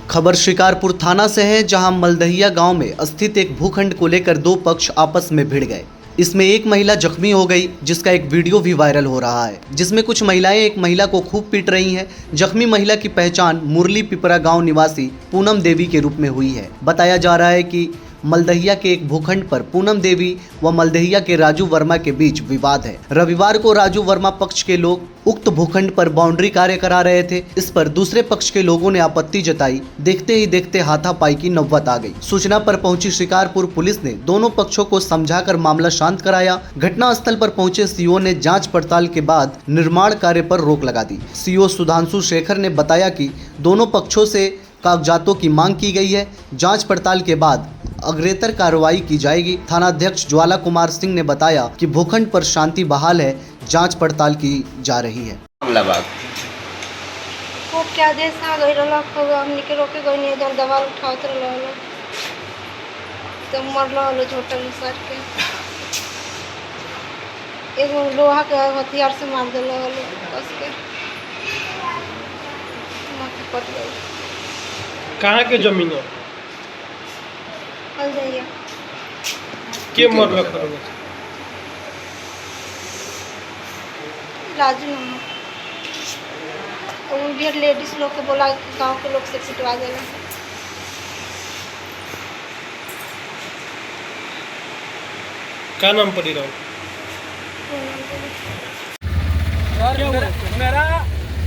खबर शिकारपुर थाना से है, जहां मलदहिया गांव में स्थित एक भूखंड को लेकर दो पक्ष आपस में भिड़ गए। इसमें एक महिला जख्मी हो गई, जिसका एक वीडियो भी वायरल हो रहा है, जिसमें कुछ महिलाएं एक महिला को खूब पीट रही हैं। जख्मी महिला की पहचान मुरली पिपरा गांव निवासी पूनम देवी के रूप में हुई है। बताया जा रहा है कि मलदहिया के एक भूखंड पर पूनम देवी व मलदहिया के राजू वर्मा के बीच विवाद है। रविवार को राजू वर्मा पक्ष के लोग उक्त भूखंड पर बाउंड्री कार्य करा रहे थे। इस पर दूसरे पक्ष के लोगों ने आपत्ति जताई। देखते ही देखते हाथापाई की नौबत आ गई। सूचना पर पहुंची शिकारपुर पुलिस ने दोनों पक्षों को समझाकर मामला शांत कराया। घटना स्थल पर पहुंचे सीओ ने जांच पड़ताल के बाद निर्माण कार्य पर रोक लगा दी। सीओ सुधांशु शेखर ने बताया कि दोनों पक्षों से कागजातों की मांग की गई है। जांच पड़ताल के बाद अग्रेतर कार्रवाई की जाएगी। थानाध्यक्ष ज्वाला कुमार सिंह ने बताया कि भूखंड पर शांति बहाल है, जांच पड़ताल की जा रही है। वो क्या देश आ गई हमनी के रोके गई नहीं, इधर दवा उठावत रहलो तो मरलो झोटल सर के एगो लोहा के हथियार से मार दिलो कस के माथे पट गई। कहाँ के जमीन है? मलदहिया के मरल खरगोश? राजू नाम वो भी लेडीज लोग के बोला गांव के लोग से पिटवा देना। क्या नाम पड़ी रहा? मेरा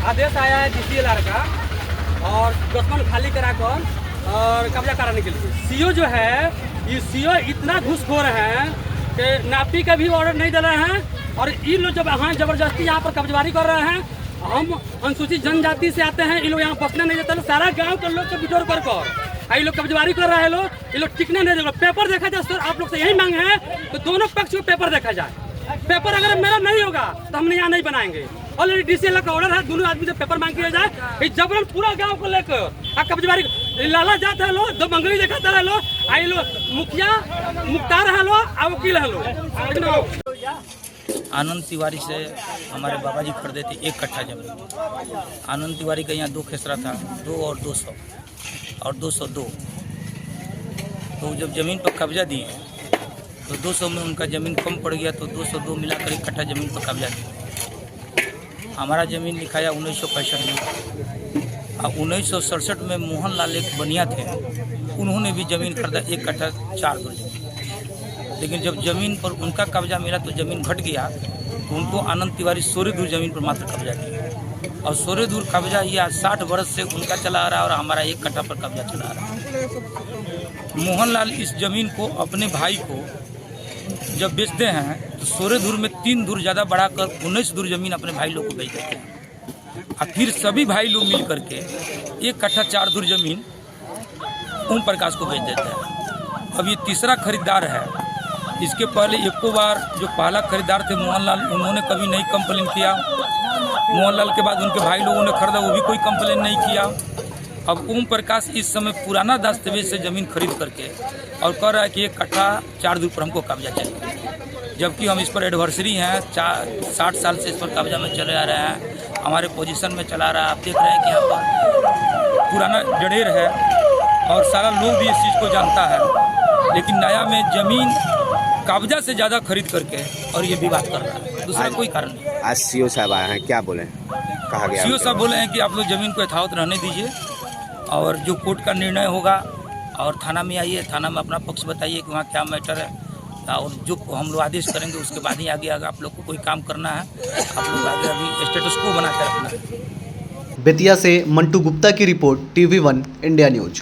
आदेश आया है DCLR का और दुश्मन खाली कराकर और कब्जा कराने के लिए। सीओ जो है ये सीओ इतना घूसखोर है कि नापी का भी ऑर्डर नहीं दे रहे हैं और ये लोग जब यहाँ जबरदस्ती यहाँ पर कब्जबारी कर रहे हैं। हम अनुसूचित जनजाति से आते हैं, ये लोग यहाँ बसने नहीं देते। सारा गांव के लोग को बिटोर कर ये लोग कब्जबारी कर रहे हैं। ये लोग टिकने नहीं देते। पेपर देखा जाए सर, आप लोग से यही मांग है तो दोनों पक्ष को पेपर देखा जाए। पेपर अगर मेरा नहीं होगा तो हमने यहाँ नहीं बनाएंगे। ऑलरेडी DCLR का ऑर्डर है, दोनों आदमी से पेपर मांग किया जाए। जबरन पूरा गांव को लेकर कब्जबारी लाला जाता है लो, दो मंगली दिखाता है लो, आई लो मुखिया मुख्तार है लो, वकील है लो। आनंद तिवारी से हमारे बाबा जी खरीदे थे 1 कट्ठा जमीन। आनंद तिवारी का यहाँ 2 खेसरा था, 2 और 200 और 202। तो जब जमीन पर कब्जा दिए तो 200 में उनका ज़मीन कम पड़ गया तो 202 मिलाकर 1 कट्ठा ज़मीन पर कब्जा दिया। हमारा ज़मीन लिखाया 1965 में और 1967 में मोहन लाल एक बनिया थे, उन्होंने भी ज़मीन खरीदा 1 कट्ठा 4 दूर। लेकिन जब ज़मीन पर उनका कब्जा मिला तो ज़मीन घट गया तो उनको आनंद तिवारी 16 दूर ज़मीन पर मात्र कब्जा किया और 16 दूर कब्जा यह 60 वर्ष से उनका चला आ रहा है और हमारा 1 कट्ठा पर कब्जा चला आ रहा है। मोहनलाल इस ज़मीन को अपने भाई को जब बेचते हैं तो 16 दूर में 3 दूर ज़्यादा बढ़ाकर 19 दूर ज़मीन अपने भाई लोग को बेच देते हैं और फिर सभी भाई लोग मिल करके 1 कट्ठा 4 दूर ज़मीन ओम प्रकाश को बेच देते हैं। अब ये तीसरा खरीदार है। इसके पहले एको बार जो पहला खरीदार थे मोहनलाल, उन्होंने कभी नहीं कंप्लेन किया। मोहनलाल के बाद उनके भाई लोगों ने खरीदा, वो भी कोई कंप्लेन नहीं किया। अब ओम प्रकाश इस समय पुराना दस्तावेज से ज़मीन खरीद करके और कह रहा है कि 1 कट्ठा 4 दूर पर हमको कब्जा चाहिए, जबकि हम इस पर एडवर्सरी हैं। 60 साल से इस पर कब्जा में चले आ रहे हैं, हमारे पोजीशन में चला रहा है। आप देख रहे हैं कि यहाँ पर पुराना जड़ेर है और सारा लोग भी इस चीज़ को जानता है। लेकिन नया में ज़मीन कब्जा से ज़्यादा खरीद करके और ये विवाद कर रहा है, दूसरा कोई कारण नहीं। आज सीओ साहब आए हैं, क्या बोले? कहा गया सीओ साहब बोले हैं कि आप लोग ज़मीन को यथावत रहने दीजिए और जो कोर्ट का निर्णय होगा और थाना में आइए, थाना में अपना पक्ष बताइए कि वहाँ क्या मैटर है और जो हम लोग आदेश करेंगे उसके बाद ही आगे आप लोग को कोई काम करना है, आप लोग आगे अभी स्टेटस को बना कर रखना है। बेतिया से मंटू गुप्ता की रिपोर्ट, TV1 इंडिया न्यूज।